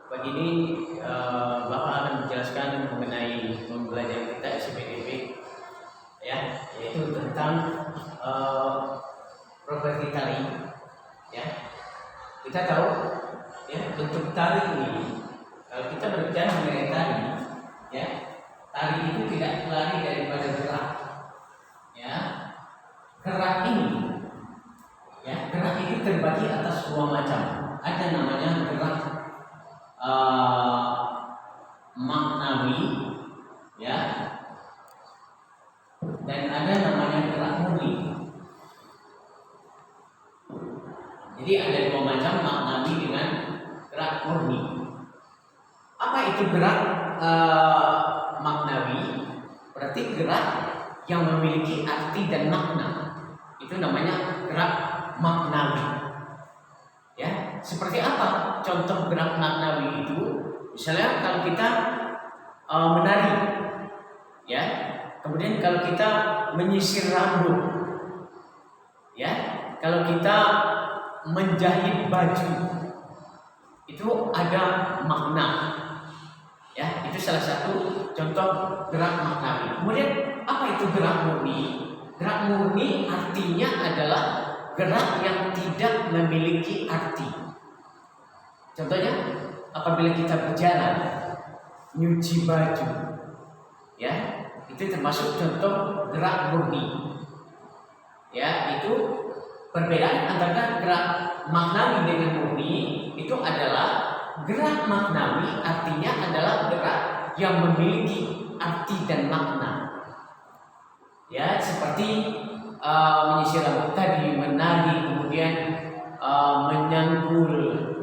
Pagi ini Bapak akan menjelaskan mengenai pembelajaran kita SPDB, ya, yaitu tentang properti tali. Ya, kita tahu ya bentuk tali ini. Kalau kita berbicara mengenai tali, ya, tali itu tidak lari daripada gerak. Ya, gerak ini, ya, gerak itu terbagi atas dua macam. Ada namanya gerak maknawi, ya, dan ada namanya gerak murni. Jadi ada dua macam, maknawi dengan gerak murni. Apa itu gerak maknawi? Berarti gerak yang memiliki arti dan makna. Itu namanya gerak maknawi. Ya, seperti apa contoh gerak maknawi itu? Misalnya kalau kita menari, ya, kemudian kalau kita menyisir rambut, ya, kalau kita menjahit baju, itu ada makna, ya, itu salah satu contoh gerak maknawi. Kemudian apa itu gerak murni? Gerak murni artinya adalah gerak yang tidak memiliki arti. Contohnya, apabila kita berjalan, nyuci baju, ya, itu termasuk contoh gerak murni. Ya, itu perbedaan antara gerak maknawi dengan murni. Itu adalah gerak maknawi artinya adalah gerak yang memiliki arti dan makna. Ya, seperti menyisir rambut tadi, menari, kemudian menyanggul,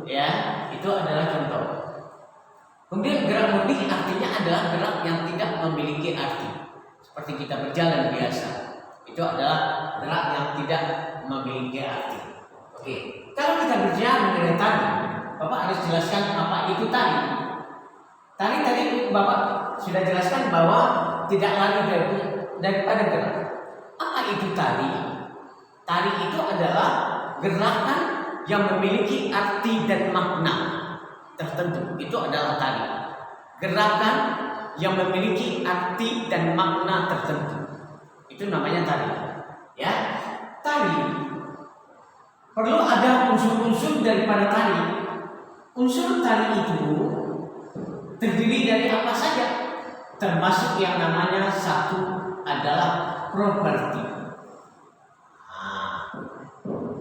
ya, itu adalah contoh. Kemudian gerak murni artinya adalah gerak yang tidak memiliki arti, seperti kita berjalan biasa. Itu adalah gerak yang tidak memiliki arti. Oke, kalau kita berbicara mengenai tali, Bapak harus jelaskan apa itu tali. Tali tadi Bapak sudah jelaskan bahwa tidak lari daripada gerak. Apa itu tali? Tali itu adalah gerakan yang memiliki arti dan makna tertentu. Itu adalah tali. Gerakan yang memiliki arti dan makna tertentu. Itu namanya tali. Ya, tali perlu ada unsur-unsur daripada tali. Unsur tali itu terdiri dari apa saja? Termasuk yang namanya satu adalah properti.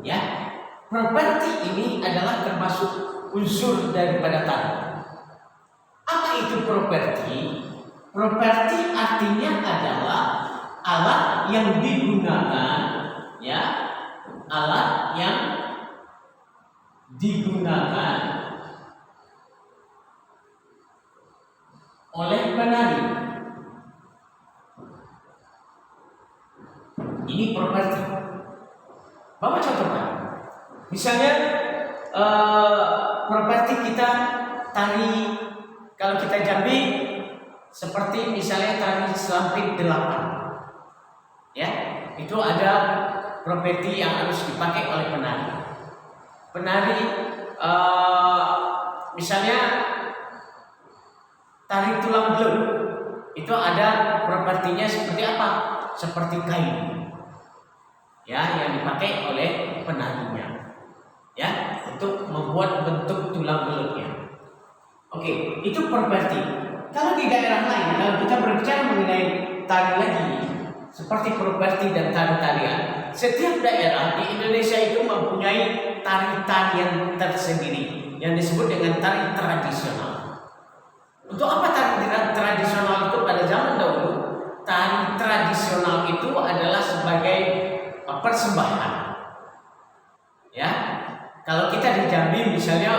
Ya, properti ini adalah termasuk unsur daripada tali. Apa itu properti? Properti artinya adalah alat yang digunakan, ya, alat yang digunakan oleh penari. Ini properti. Bapak contohkan. Misalnya properti kita tali, kalau kita Jambi seperti misalnya tali selampit 8. Ya, itu ada properti yang harus dipakai oleh penari. Penari misalnya tali tulang belum, itu ada propertinya seperti apa? Seperti kain, ya, yang dipakai oleh penarinya, ya, untuk membuat bentuk tulang belutnya. Oke, itu properti. Kalau di daerah lain, kalau kita berbicara mengenai tali lagi, seperti properti dan tari-tarian, setiap daerah di Indonesia itu mempunyai tari-tarian tersendiri yang disebut dengan tari tradisional. Untuk apa tari tradisional itu pada zaman dahulu? Tari tradisional itu adalah sebagai persembahan. Ya, kalau kita di Jambi misalnya,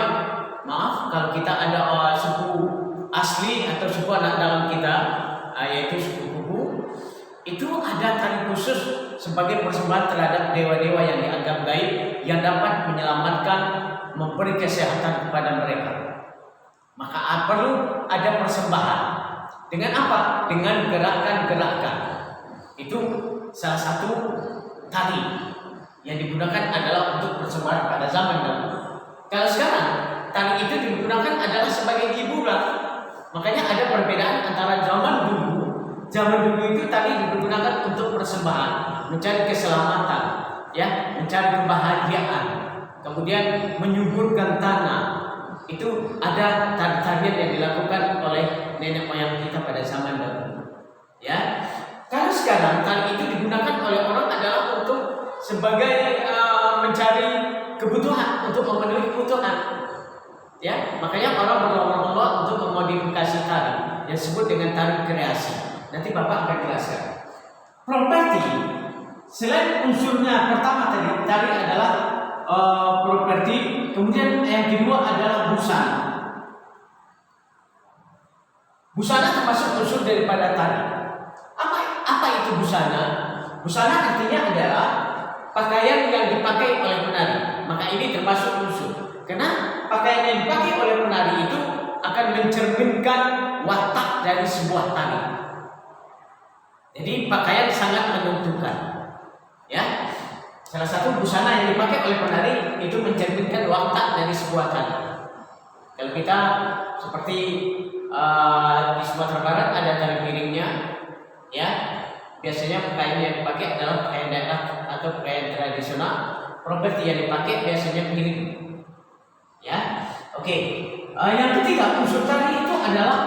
maaf, kalau kita ada suku asli atau suku anak dalam kita, yaitu suku Kubu, itu ada tari khusus sebagai persembahan terhadap dewa-dewa yang dianggap gaib, yang dapat menyelamatkan, memberi kesehatan kepada mereka. Maka perlu ada persembahan. Dengan apa? Dengan gerakan-gerakan. Itu salah satu tali yang digunakan adalah untuk persembahan pada zaman dahulu. Kalau sekarang tali itu digunakan adalah sebagai perbedaan antara zaman dulu. Zaman dulu itu tadi digunakan untuk persembahan, mencari keselamatan, ya, mencari kebahagiaan, kemudian menyuburkan tanah. Itu ada tarian yang dilakukan oleh nenek moyang kita pada zaman dahulu. Ya, kalau sekarang tari itu digunakan oleh orang adalah untuk sebagai mencari kebutuhan, untuk memenuhi kebutuhan. Ya, makanya orang berlomba-lomba untuk memodifikasi tari yang disebut dengan tari kreasi. Nanti Bapak akan jelaskan. Properti, selain unsurnya pertama tari adalah properti, kemudian yang kedua adalah busana. Busana termasuk unsur daripada tari. Apa itu busana? Busana artinya adalah pakaian yang dipakai oleh penari. Maka ini termasuk unsur. Karena pakaian yang dipakai oleh penari itu akan mencerminkan watak dari sebuah tari. Jadi pakaian sangat menentukan. Ya, salah satu busana yang dipakai oleh penari itu mencerminkan watak dari sebuah tari. Kalau kita seperti di Sumatera Barat ada tari piringnya, ya. Biasanya pakaian yang dipakai adalah pakaian daerah atau pakaian tradisional. Properti yang dipakai biasanya piring. Ya, oke. Yang ketiga unsur tari itu adalah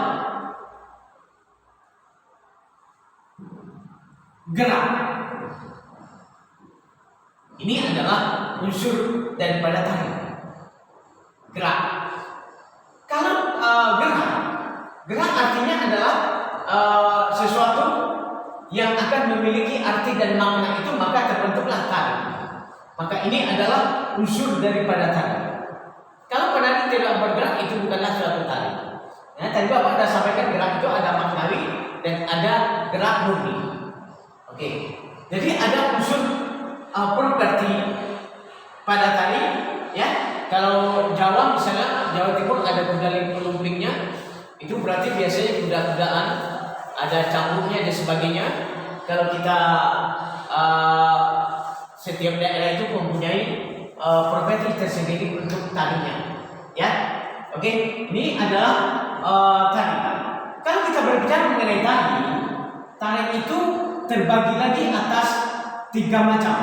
gerak. Ini adalah unsur daripada tari. Gerak. Kalau gerak artinya adalah sesuatu yang akan memiliki arti dan makna itu, maka terbentuklah tari. Maka ini adalah unsur daripada tari. Kalau penari tidak bergerak itu bukanlah suatu tari. Ya, tadi Bapak sudah sampaikan gerak itu ada maknawi dan ada gerak murni. Oke. Jadi ada unsur properti pada tari, ya. Kalau Jawa misalnya, Jawa Timur ada kuda-lumpingnya, itu berarti biasanya kuda-kudaan, ada cambuknya dan sebagainya. Kalau kita setiap daerah itu mempunyai properti tersendiri untuk tarinya, ya. Oke, ini adalah tari. Kalau kita berbicara mengenai tari itu terbagi lagi atas 3 macam.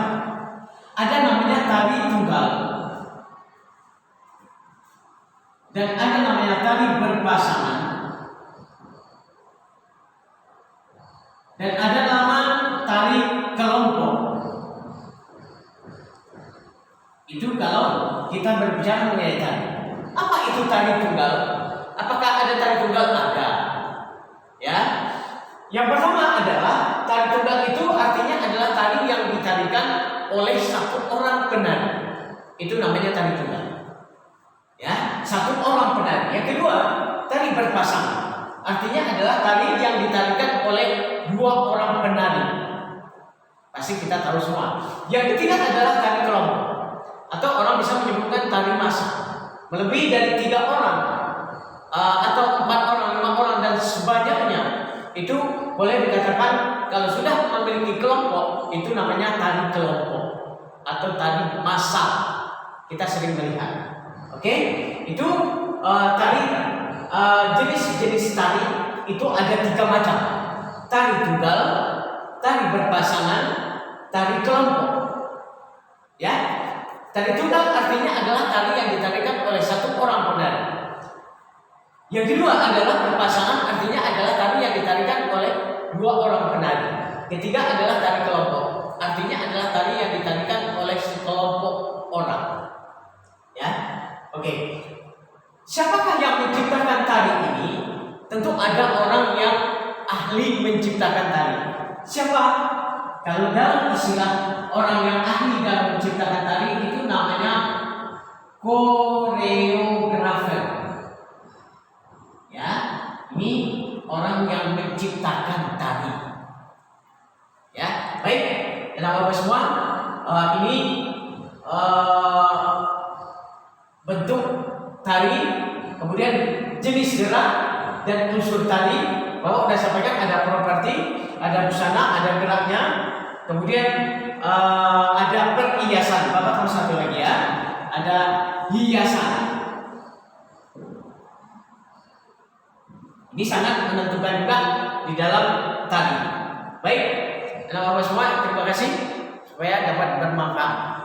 Ada namanya tari tunggal, dan ada namanya tari berpasangan, dan ada nama tari kelompok. Itu kalau kita berbicara mengenai tari. Apa itu tari tunggal? Apakah ada tari tunggal? Ada. Ya. Yang pertama adalah tari tunggal itu artinya adalah tari yang ditarikan oleh satu orang penari. Itu namanya tari tunggal. Ya, satu orang penari. Yang kedua, tari berpasangan. Artinya adalah tari yang ditarikan oleh 2 orang penari. Pasti kita tahu semua. Yang ketiga adalah tari kelompok, atau orang bisa menyebutkan tari massa. Melebihi dari 3 orang atau 4 orang, 5 orang dan sebanyaknya, itu boleh dikatakan kalau sudah memiliki kelompok itu namanya tari kelompok atau tari massa. Kita sering melihat. Oke, itu tari jenis-jenis tari itu ada 3 macam. Tari tunggal, tari berpasangan, tari kelompok. Ya, tari tunggal artinya adalah tari yang ditarikan oleh satu orang penari. Yang kedua adalah berpasangan, artinya adalah tari yang ditarikan oleh 2 orang penari. Ketiga adalah tari kelompok, artinya adalah tari yang ditarikan oleh sekelompok orang. Ya, oke. Siapakah yang menciptakan tari ini? Tentu ada orang yang ahli menciptakan tari. Siapa? Kalau dalam istilah orang yang ahli dalam menciptakan tari itu namanya koreografer. Ya, ini orang yang menciptakan tari. Ya, baik. Bapak semua, ini bentuk tari, kemudian jenis gerak dan unsur tari. Bapak sudah sampaikan ada properti, ada busana, ada geraknya, kemudian ada perhiasan. Bapak tambah satu lagi ya, ada hiasan. Ini sangat menentukan juga di dalam tali. Baik, anak-anak semua, terima kasih supaya dapat bermanfaat.